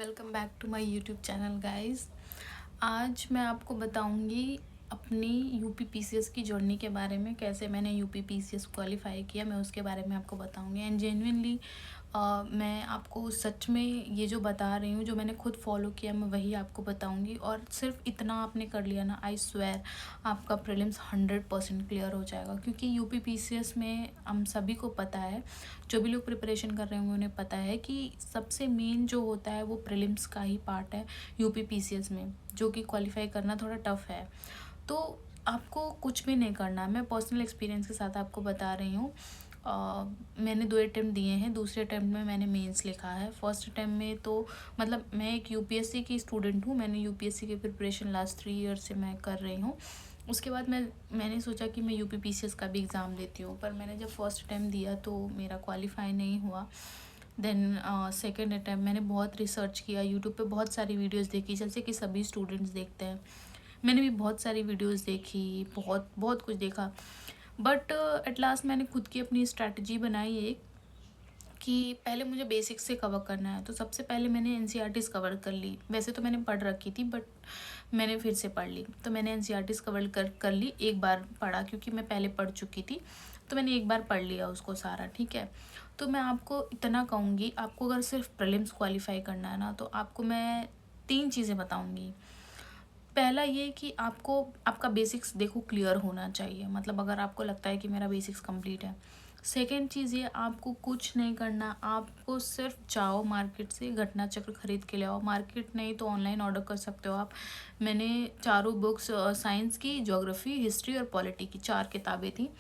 Welcome back to my YouTube channel guys. आज मैं आपको बताऊंगी अपनी यूपीपीसीएस की जर्नी के बारे में, कैसे मैंने यूपीपीसीएस क्वालिफाई किया। मैं उसके बारे में आपको बताऊंगी एंड जेन्युइनली मैं आपको सच में ये जो बता रही हूँ, जो मैंने खुद फॉलो किया, मैं वही आपको बताऊंगी। और सिर्फ इतना आपने कर लिया ना, आई स्वेयर आपका प्रीलिम्स 100% क्लियर हो जाएगा। क्योंकि यूपीपीसीएस में हम सभी को पता है, जो भी लोग प्रिपरेशन कर रहे होंगे उन्हें पता है कि सबसे मेन जो होता है वो प्रीलिम्स का ही पार्ट है यूपीपीसीएस में, जो कि क्वालिफाई करना थोड़ा टफ है। तो आपको कुछ भी नहीं करना। मैं पर्सनल एक्सपीरियंस के साथ आपको बता रही हूँ। मैंने 2 अटैम्प्ट दिए हैं। दूसरे अटैम्प्ट में मैंने मेंस लिखा है। फर्स्ट अटैम्प्ट में तो मतलब मैं एक यूपीएससी की स्टूडेंट हूँ। मैंने यूपीएससी की प्रिपरेशन लास्ट 3 ईयर से मैं कर रही हूँ। उसके बाद मैंने सोचा कि मैं यूपीपीसीएस का भी एग्ज़ाम देती हूँ, पर मैंने जब फर्स्ट अटैम्प्ट दिया तो मेरा क्वालिफाई नहीं हुआ। देन सेकेंड अटैम्प्ट मैंने बहुत रिसर्च किया, यूट्यूब पे बहुत सारी वीडियोस देखी, जैसे कि सभी स्टूडेंट्स देखते हैं। मैंने भी बहुत सारी वीडियोस देखी, बहुत बहुत कुछ देखा। बट एट लास्ट मैंने खुद की अपनी स्ट्रैटेजी बनाई एक, कि पहले मुझे बेसिक्स से कवर करना है। तो सबसे पहले मैंने एनसीईआरटीज़ कवर कर ली। वैसे तो मैंने पढ़ रखी थी, बट मैंने फिर से पढ़ ली। तो मैंने एनसीईआरटीज़ कवर कर ली। एक बार पढ़ा क्योंकि मैं पहले पढ़ चुकी थी, तो मैंने एक बार पढ़ लिया उसको सारा, ठीक है। तो मैं आपको इतना कहूँगी, आपको अगर सिर्फ प्रीलिम्स क्वालिफाई करना है ना, तो आपको मैं 3 चीज़ें बताऊँगी। पहला ये कि आपको आपका बेसिक्स देखो क्लियर होना चाहिए, मतलब अगर आपको लगता है कि मेरा बेसिक्स कंप्लीट है। सेकेंड चीज़ ये, आपको कुछ नहीं करना, आपको सिर्फ जाओ मार्केट से घटना चक्र खरीद के ले आओ। मार्केट नहीं तो ऑनलाइन ऑर्डर कर सकते हो आप। मैंने चारों बुक्स, साइंस की, ज्योग्राफी, हिस्ट्री और पॉलिटी की 4 किताबें थी।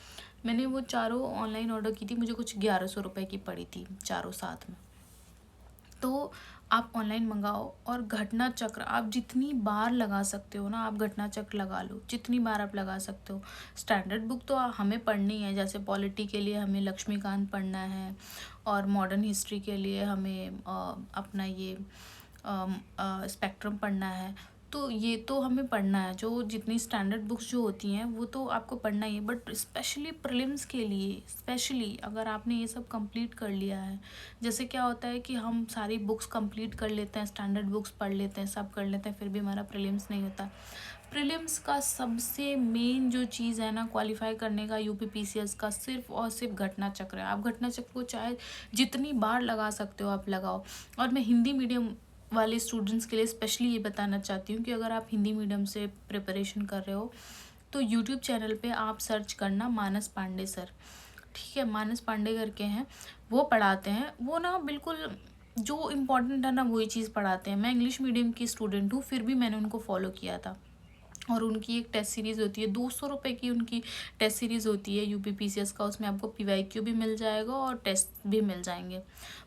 मैंने वो चारों ऑनलाइन ऑर्डर की थी। मुझे कुछ 1100 रुपये की पड़ी थी चारों साथ में। तो आप ऑनलाइन मंगाओ और घटना चक्र आप जितनी बार लगा सकते हो ना, आप घटना चक्र लगा लो, जितनी बार आप लगा सकते हो। स्टैंडर्ड बुक तो हमें पढ़नी है, जैसे पॉलिटी के लिए हमें लक्ष्मीकांत पढ़ना है, और मॉडर्न हिस्ट्री के लिए हमें अपना ये स्पेक्ट्रम पढ़ना है। तो ये तो हमें पढ़ना है, जो जितनी स्टैंडर्ड बुक्स जो होती हैं वो तो आपको पढ़ना ही है। बट स्पेशली प्रीलिम्स के लिए, स्पेशली अगर आपने ये सब कंप्लीट कर लिया है, जैसे क्या होता है कि हम सारी बुक्स कंप्लीट कर लेते हैं, स्टैंडर्ड बुक्स पढ़ लेते हैं, सब कर लेते हैं, फिर भी हमारा प्रीलिम्स नहीं होता। प्रीलिम्स का सबसे मेन जो चीज़ है ना क्वालिफाई करने का यूपीपीसीएस का, सिर्फ और सिर्फ घटना चक्र है। आप घटना चक्र को चाहे जितनी बार लगा सकते हो आप लगाओ। और मैं हिंदी मीडियम वाले स्टूडेंट्स के लिए स्पेशली ये बताना चाहती हूँ कि अगर आप हिंदी मीडियम से प्रिपरेशन कर रहे हो तो यूट्यूब चैनल पे आप सर्च करना मानस पांडे सर, ठीक है। मानस पांडे करके हैं, वो पढ़ाते हैं। वो ना बिल्कुल जो इम्पोर्टेंट है ना वही चीज़ पढ़ाते हैं। मैं इंग्लिश मीडियम की स्टूडेंट हूँ, फिर भी मैंने उनको फॉलो किया था। और उनकी एक टेस्ट सीरीज़ होती है, 200 रुपये की उनकी टेस्ट सीरीज़ होती है यूपीपीसीएस का। उसमें आपको पीवाईक्यू भी मिल जाएगा और टेस्ट भी मिल जाएंगे।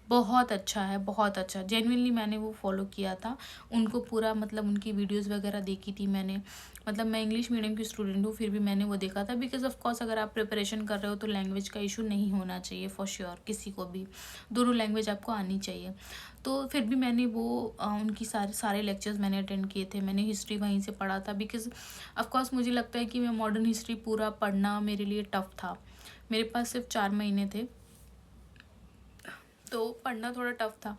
बहुत अच्छा है, बहुत अच्छा। जेन्युइनली मैंने वो फॉलो किया था उनको पूरा, मतलब उनकी वीडियोस वगैरह देखी थी मैंने। मतलब मैं इंग्लिश मीडियम की स्टूडेंट हूँ, फिर भी मैंने वो देखा था। बिकॉज ऑफ कोर्स अगर आप प्रिपरेशन कर रहे हो तो लैंग्वेज का इशू नहीं होना चाहिए फॉर श्योर, किसी को भी दोनों लैंग्वेज आपको आनी चाहिए। तो फिर भी मैंने वो उनकी सारे लेक्चर्स मैंने अटेंड किए थे। मैंने हिस्ट्री वहीं से पढ़ा था, बिकॉज ऑफकोर्स मुझे लगता है कि मैं मॉडर्न हिस्ट्री पूरा पढ़ना मेरे लिए टफ था। मेरे पास सिर्फ 4 महीने थे, तो पढ़ना थोड़ा टफ था।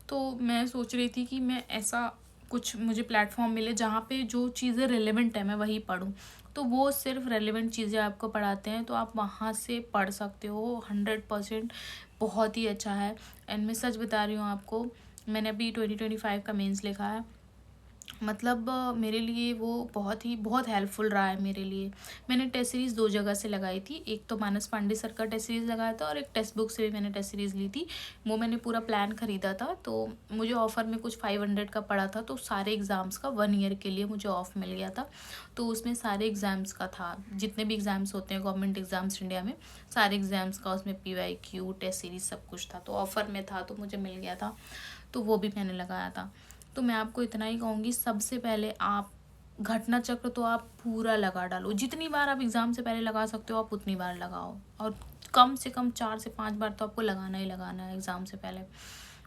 तो मैं सोच रही थी कि मैं ऐसा कुछ मुझे प्लेटफॉर्म मिले जहाँ पे जो चीज़ें रेलेवेंट है मैं वही पढूं। तो वो सिर्फ रेलेवेंट चीज़ें आपको पढ़ाते हैं, तो आप वहाँ से पढ़ सकते हो 100%। बहुत ही अच्छा है। एंड मैं सच बता रही हूँ आपको, मैंने अभी 2025 का मेंस लिखा है। मतलब मेरे लिए वो बहुत हेल्पफुल रहा है मेरे लिए। मैंने टेस्ट सीरीज़ 2 जगह से लगाई थी। एक तो मानस पांडे सर का टेस्ट सीरीज़ लगाया था, और एक टेक्स्ट बुक से भी मैंने टेस्ट सीरीज़ ली थी। वो मैंने पूरा प्लान ख़रीदा था, तो मुझे ऑफ़र में कुछ 500 का पड़ा था। तो सारे एग्ज़ाम्स का 1 ईयर के लिए मुझे ऑफ़ मिल गया था। तो उसमें सारे एग्ज़ाम्स का था, जितने भी एग्ज़ाम्स होते हैं गवर्नमेंट एग्ज़ाम्स इंडिया में, सारे एग्ज़ाम्स का उसमें पीवाईक्यू, टेस्ट सीरीज़ सब कुछ था। तो ऑफ़र में था तो मुझे मिल गया था, तो वो भी मैंने लगाया था। तो मैं आपको इतना ही कहूँगी, सबसे पहले आप घटना चक्र तो आप पूरा लगा डालो। जितनी बार आप एग्ज़ाम से पहले लगा सकते हो आप उतनी बार लगाओ, और कम से कम 4 से 5 बार तो आपको लगाना ही लगाना है एग्ज़ाम से पहले।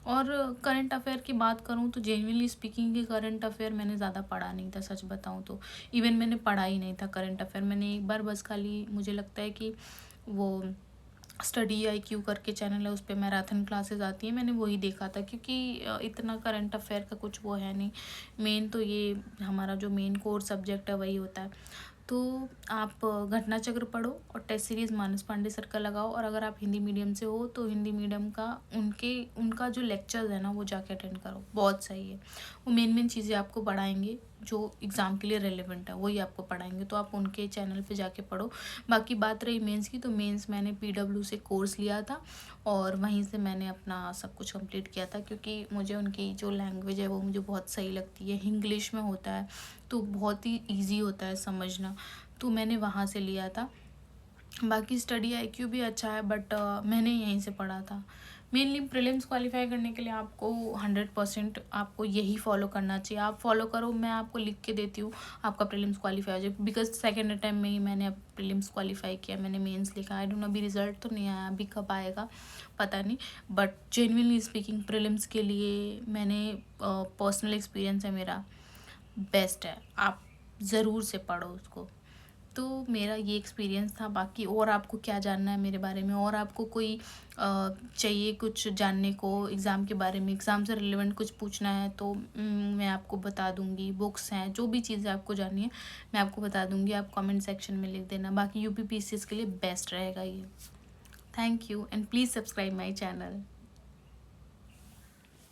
और करंट अफेयर की बात करूँ तो जेन्युइनली स्पीकिंग की करंट अफेयर मैंने ज़्यादा पढ़ा नहीं था, सच बताऊँ तो। इवन मैंने पढ़ा ही नहीं था करंट अफेयर। मैंने एक बार बस खाली, मुझे लगता है कि वो स्टडी IQ करके चैनल है, उस पर मैराथन क्लासेस आती हैं, मैंने वही देखा था क्योंकि इतना करंट अफेयर का कुछ वो है नहीं। मेन तो ये हमारा जो मेन कोर सब्जेक्ट है वही होता है। तो आप घटना चक्र पढ़ो और टेस्ट सीरीज़ मानस पांडे सर का लगाओ, और अगर आप हिंदी मीडियम से हो तो हिंदी मीडियम का उनका जो लेक्चर्स है ना वो जाके अटेंड करो, बहुत सही है। वो मेन चीज़ें आपको पढ़ाएंगे जो एग्ज़ाम के लिए रेलेवेंट है, वही आपको पढ़ाएंगे, तो आप उनके चैनल पे जाके पढ़ो। बाकी बात रही मेंस की, तो मेंस मैंने PW से कोर्स लिया था और वहीं से मैंने अपना सब कुछ कंप्लीट किया था, क्योंकि मुझे उनकी जो लैंग्वेज है वो मुझे बहुत सही लगती है। इंग्लिश में होता है तो बहुत ही ईजी होता है समझना, तो मैंने वहाँ से लिया था। बाकी स्टडी IQ भी अच्छा है, बट मैंने यहीं से पढ़ा था। मेनली प्रीलिम्स क्वालिफाई करने के लिए आपको 100% आपको यही फॉलो करना चाहिए। आप फॉलो करो, मैं आपको लिख के देती हूँ, आपका प्रीलिम्स क्वालिफाई हो जाए। बिकॉज सेकेंड अटैम्प्ट में ही मैंने अब प्रीलिम्स क्वालिफाई किया, मैंने मेंस लिखा। आई डोंट नो अभी रिजल्ट तो नहीं आया, अभी कब आएगा पता नहीं, बट जेन्युइनली स्पीकिंग प्रीलिम्स के लिए मैंने पर्सनल एक्सपीरियंस है मेरा, बेस्ट है। आप ज़रूर से पढ़ो उसको। तो मेरा ये एक्सपीरियंस था। बाकी और आपको क्या जानना है मेरे बारे में, और आपको कोई चाहिए कुछ जानने को एग्ज़ाम के बारे में, एग्ज़ाम से रिलेवेंट कुछ पूछना है, तो मैं आपको बता दूंगी। बुक्स हैं, जो भी चीज़ें आपको जाननी है मैं आपको बता दूंगी, आप कमेंट सेक्शन में लिख देना। बाकी UP PCS के लिए बेस्ट रहेगा ये। Thank you and please subscribe my channel.